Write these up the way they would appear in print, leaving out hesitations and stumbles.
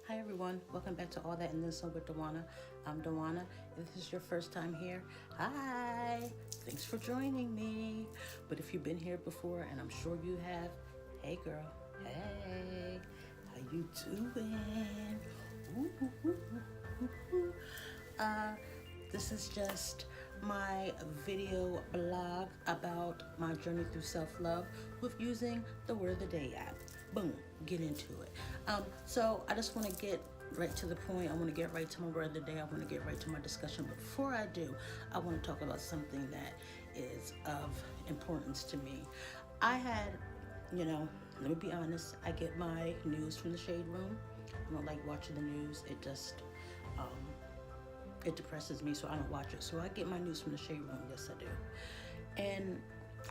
Hi everyone, welcome back to All That and Then Some with Dawana. I'm Dawana. If this is your first time here, hi! Thanks for joining me. But if you've been here before, and I'm sure you have, hey girl, hey, how you doing? Ooh, ooh, ooh, ooh, ooh. This is just my video blog about my journey through self-love with using the Word of the Day app. Boom, get into it. So I just want to get right to the point. I want to get right to my Word of the Day. I want to get right to my discussion. But before I do, I want to talk about something that is of importance to me. I had, let me be honest, I get my news from the shade room. I don't like watching the news. It depresses me, so I don't watch it. So I get my news from the shade room. Yes, I do. And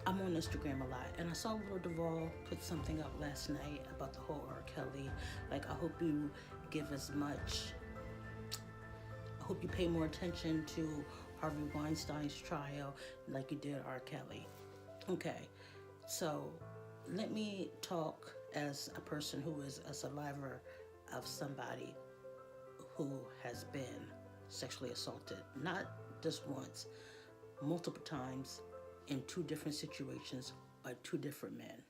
I'm on Instagram a lot. And I saw Lil Duval put something up last night about the whole R. Kelly. Like, I hope you pay more attention to Harvey Weinstein's trial like you did R. Kelly. Okay, so let me talk as a person who is a survivor of somebody who has been sexually assaulted, not just once, multiple times in two different situations by two different men.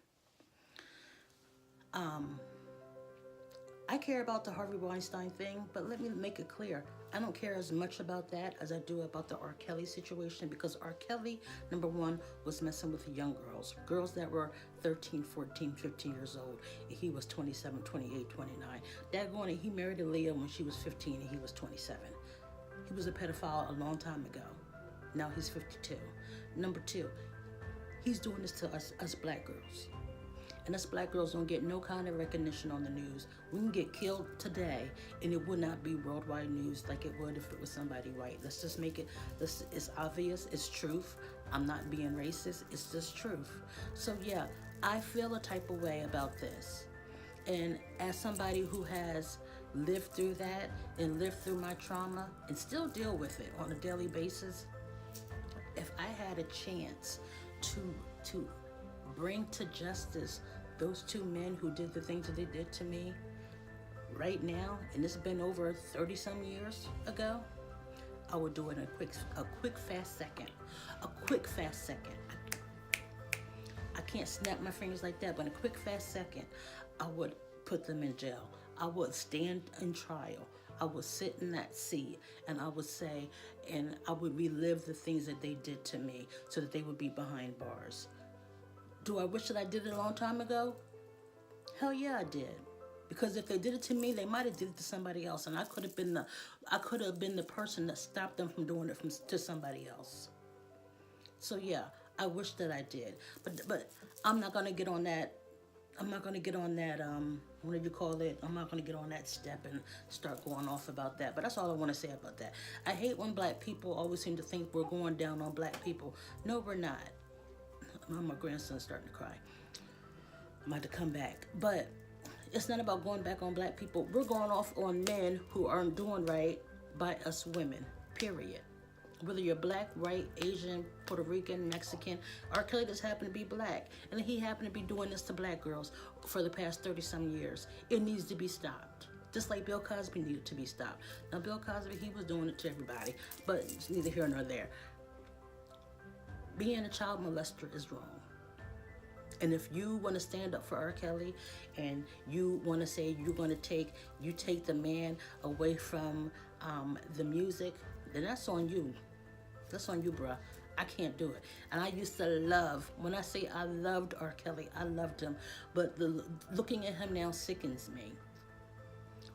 I care about the Harvey Weinstein thing, but let me make it clear. I don't care as much about that as I do about the R. Kelly situation, because R. Kelly, number one, was messing with young girls that were 13, 14, 15 years old. And he was 27, 28, 29. Daggone it, he married Aaliyah when she was 15 and he was 27. He was a pedophile a long time ago. Now he's 52. Number two, he's doing this to us black girls. And us black girls don't get no kind of recognition on the news. We can get killed today and it would not be worldwide news like it would if it was somebody white. Let's just make it, it's obvious, it's truth. I'm not being racist, it's just truth. So yeah, I feel a type of way about this. And as somebody who has lived through that and lived through my trauma and still deal with it on a daily basis, if I had a chance to bring to justice those two men who did the things that they did to me right now, and it's been over 30 some years ago, I would do it in a quick fast second. A quick fast second. I can't snap my fingers like that, but in a quick fast second, I would put them in jail. I would stand in trial. I would sit in that seat and I would say, and I would relive the things that they did to me so that they would be behind bars. Do I wish that I did it a long time ago? Hell yeah, I did. Because if they did it to me, they might have did it to somebody else, and I could have been the person that stopped them from doing it to somebody else. So yeah, I wish that I did, but I'm not gonna get on that. I'm not gonna get on that. What do you call it? I'm not gonna get on that step and start going off about that. But that's all I want to say about that. I hate when black people always seem to think we're going down on black people. No, we're not. My grandson's starting to cry. I'm about to come back. But it's not about going back on black people. We're going off on men who aren't doing right by us women, period. Whether you're black, white, Asian, Puerto Rican, Mexican, R. Kelly just happened to be black. And he happened to be doing this to black girls for the past 30-some years. It needs to be stopped. Just like Bill Cosby needed to be stopped. Now, Bill Cosby, he was doing it to everybody, but it's neither here nor there. Being a child molester is wrong. And if you want to stand up for R. Kelly and you want to say you take the man away from the music, then that's on you. That's on you, bruh. I can't do it. And I used to love, when I say I loved R. Kelly, I loved him. But looking at him now sickens me.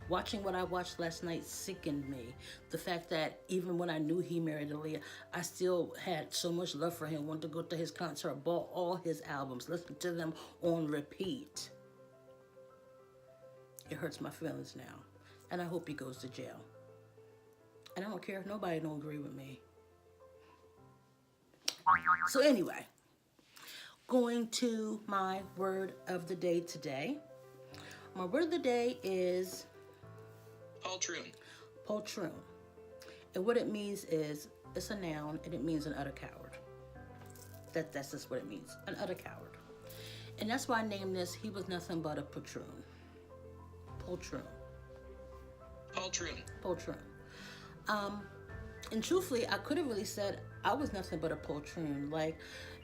Watching what I watched last night sickened me. The fact that even when I knew he married Aaliyah, I still had so much love for him, wanted to go to his concert, bought all his albums, listened to them on repeat. It hurts my feelings now. And I hope he goes to jail. And I don't care if nobody don't agree with me. So anyway, going to my word of the day today. My word of the day is Poltroon. Poltroon. And what it means is, it's a noun and it means an utter coward. That's just what it means, an utter coward. And that's why I named this, he was nothing but a poltroon. Poltroon. Poltroon. Poltroon. And truthfully, I could have really said I was nothing but a poltroon. Like,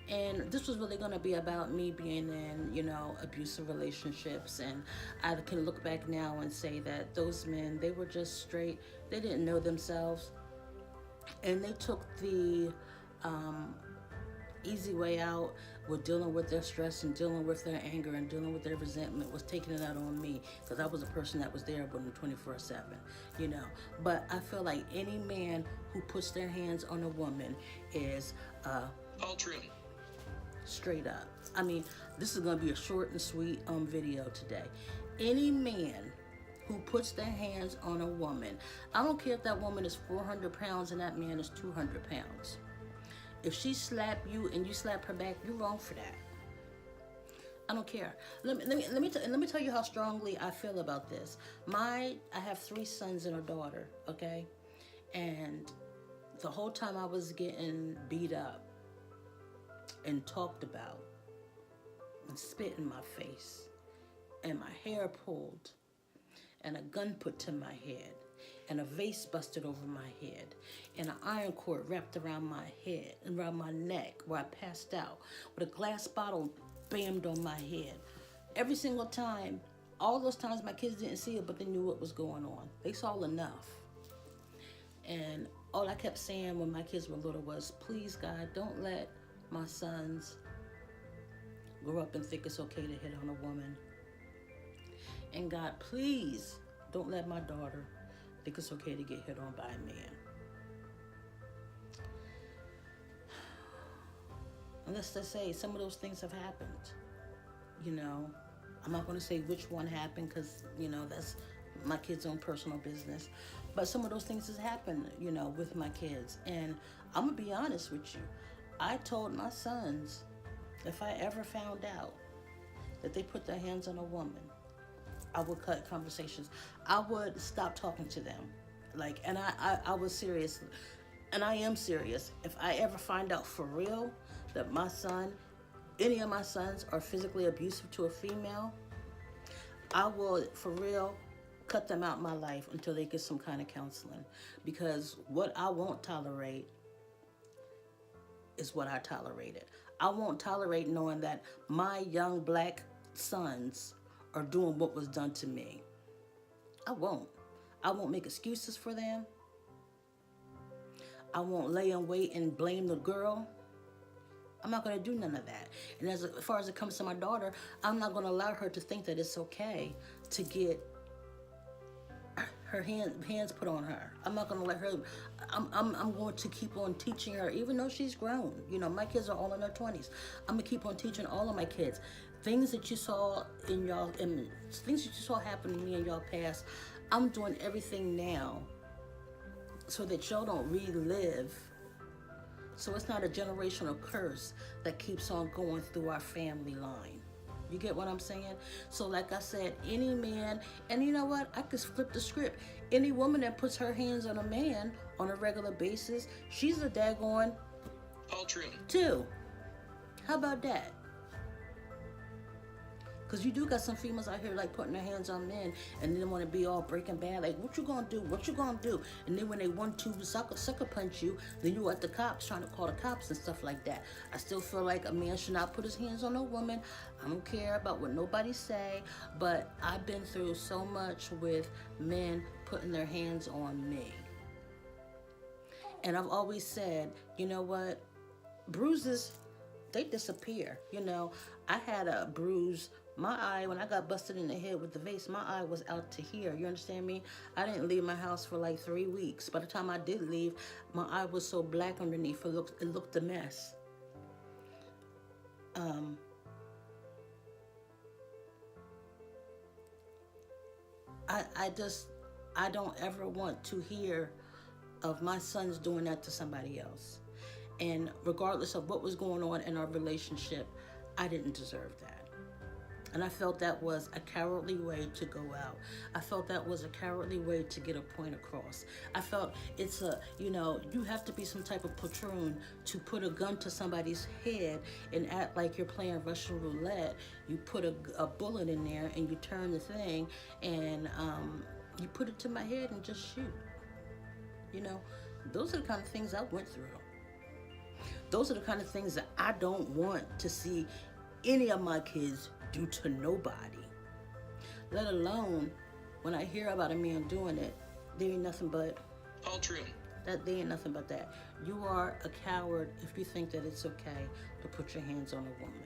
and this was really going to be about me being in, abusive relationships. And I can look back now and say that those men, they were just straight. They didn't know themselves. And they took the easy way out with dealing with their stress and dealing with their anger and dealing with their resentment, was taking it out on me, because I was a person that was there with them 24/7, But I feel like any man who puts their hands on a woman is Poltroon. straight up. I mean, this is going to be a short and sweet video today. Any man who puts their hands on a woman, I don't care if that woman is 400 pounds and that man is 200 pounds. If she slap you and you slap her back, you're wrong for that. I don't care. Let me tell you how strongly I feel about this. I have 3 sons and a daughter, okay? And the whole time I was getting beat up and talked about and spit in my face and my hair pulled and a gun put to my head and a vase busted over my head, and an iron cord wrapped around my head and around my neck where I passed out, with a glass bottle bammed on my head. Every single time, all those times my kids didn't see it, but they knew what was going on. They saw enough. And all I kept saying when my kids were little was, please, God, don't let my sons grow up and think it's okay to hit on a woman. And God, please, don't let my daughter think it's okay to get hit on by a man. And let's just say some of those things have happened. I'm not going to say which one happened, because, that's my kids' own personal business. But some of those things has happened, with my kids. And I'm going to be honest with you. I told my sons, if I ever found out that they put their hands on a woman, I would cut conversations. I would stop talking to them. And I was serious. And I am serious. If I ever find out for real that any of my sons are physically abusive to a female, I will, for real, cut them out of my life until they get some kind of counseling. Because what I won't tolerate is what I tolerated. I won't tolerate knowing that my young black sons are doing what was done to me. I won't. I won't make excuses for them. I won't lay in wait and blame the girl. I'm not going to do none of that. And as far as it comes to my daughter, I'm not going to allow her to think that it's okay to get her hands put on her. I'm not going to let her. I'm going to keep on teaching her, even though she's grown. My kids are all in their 20s. I'm going to keep on teaching all of my kids things that you saw things that you saw happen to me in y'all past. I'm doing everything now so that y'all don't relive. So it's not a generational curse that keeps on going through our family line. You get what I'm saying? So like I said, any man, and you know what? I could flip the script. Any woman that puts her hands on a man on a regular basis, she's a daggone Poltroon. too. How about that? Because you do got some females out here putting their hands on men and then want to be all Breaking Bad, what you gonna do? What you gonna do? And then when they want to sucker punch you, then you at the cops trying to call the cops and stuff like that. I still feel like a man should not put his hands on a woman. I don't care about what nobody say, but I've been through so much with men putting their hands on me. And I've always said, you know what? Bruises, they disappear. I had a bruise. My eye, when I got busted in the head with the vase, my eye was out to here. You understand me? I didn't leave my house for 3 weeks. By the time I did leave, my eye was so black underneath, it looked a mess. I don't ever want to hear of my sons doing that to somebody else. And regardless of what was going on in our relationship, I didn't deserve that. And I felt that was a cowardly way to go out. I felt that was a cowardly way to get a point across. I felt it's you have to be some type of poltroon to put a gun to somebody's head and act like you're playing Russian roulette. You put a bullet in there and you turn the thing, and You put it to my head and just shoot. You know, those are the kind of things I went through. Those are the kind of things that I don't want to see any of my kids do to nobody. Let alone when I hear about a man doing it, there ain't nothing but Poltroon. that. There ain't nothing but that. You are a coward if you think that it's okay to put your hands on a woman.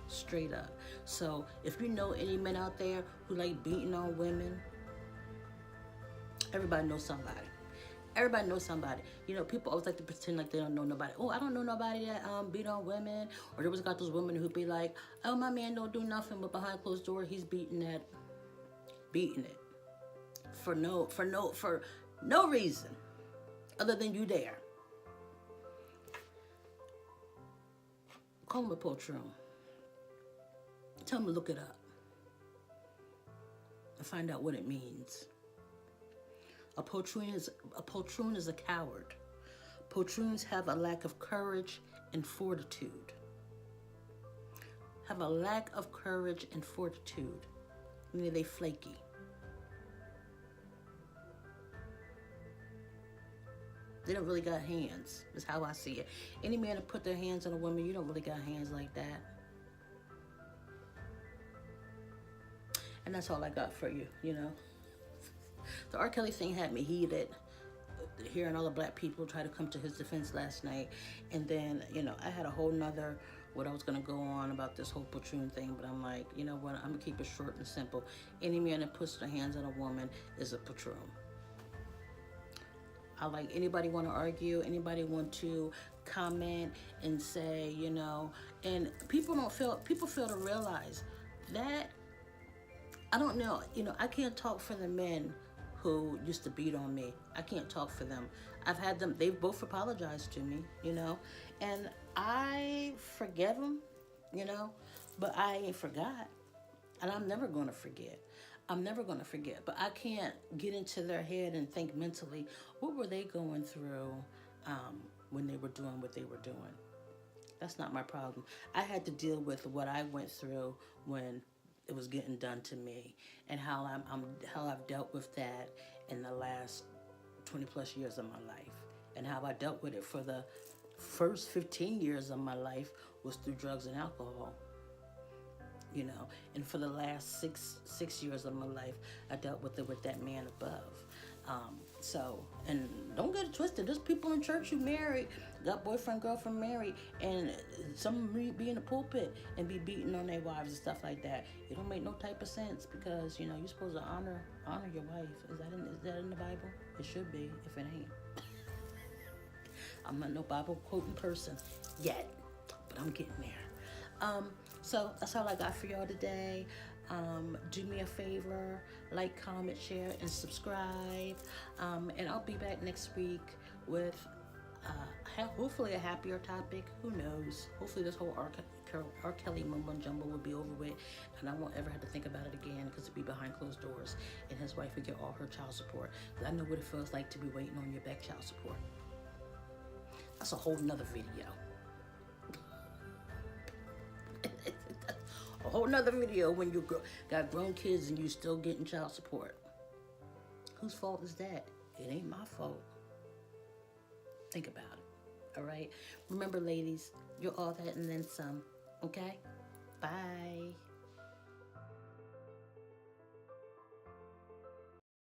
Straight up. So if you know any men out there who like beating on women, everybody knows somebody. Everybody knows somebody. You know, people always like to pretend like they don't know nobody. Oh, I don't know nobody that beat on women. Or there was got those women who be like, oh, my man don't do nothing, but behind closed door he's beating it for no reason other than you there. Call him a poltroon. Tell him to look it up and find out what it means. A poltroon is a coward. Poltroons have a lack of courage and fortitude. Have a lack of courage and fortitude. Meaning they flaky. They don't really got hands, is how I see it. Any man that put their hands on a woman, you don't really got hands like that. And that's all I got for you, you know. The R. Kelly thing had me heated, hearing all the black people try to come to his defense last night. And then, you know, I had a whole nother, what I was going to go on about this whole poltroon thing. But I'm like, you know what, I'm going to keep it short and simple. Any man that puts their hands on a woman is a poltroon. I like, anybody want to argue, anybody want to comment and say, you know, and people fail to realize that, I don't know, you know, I can't talk for the men who used to beat on me. I can't talk for them. I've had them, they've both apologized to me, you know, and I forgive them, you know, but I ain't forgot, and I'm never going to forget. I'm never going to forget, but I can't get into their head and think mentally, what were they going through when they were doing what they were doing? That's not my problem. I had to deal with what I went through when it was getting done to me, and how I've dealt with that in the last 20 plus years of my life, and how I dealt with it for the first 15 years of my life was through drugs and alcohol. You know, and for the last six years of my life, I dealt with it with that man above. So, and don't get it twisted. There's people in church who married, got boyfriend, girlfriend married, and some be in the pulpit and be beating on their wives and stuff like that. It don't make no type of sense, because, you know, you're supposed to honor your wife. Is that in the Bible? It should be, if it ain't. I'm not no Bible quoting person yet, but I'm getting there. So that's all I got for y'all today. Do me a favor, like, comment, share, and subscribe. And I'll be back next week with hopefully a happier topic. Who knows? Hopefully this whole R. Kelly mumbo jumbo will be over with, and I won't ever have to think about it again, because it'll be behind closed doors, and his wife will get all her child support. Because I know what it feels like to be waiting on your back child support. That's a whole nother video. A whole nother video when you got grown kids and you still getting child support. Whose fault is that? It ain't my fault. Think about it. All right? Remember, ladies, you're all that and then some. Okay?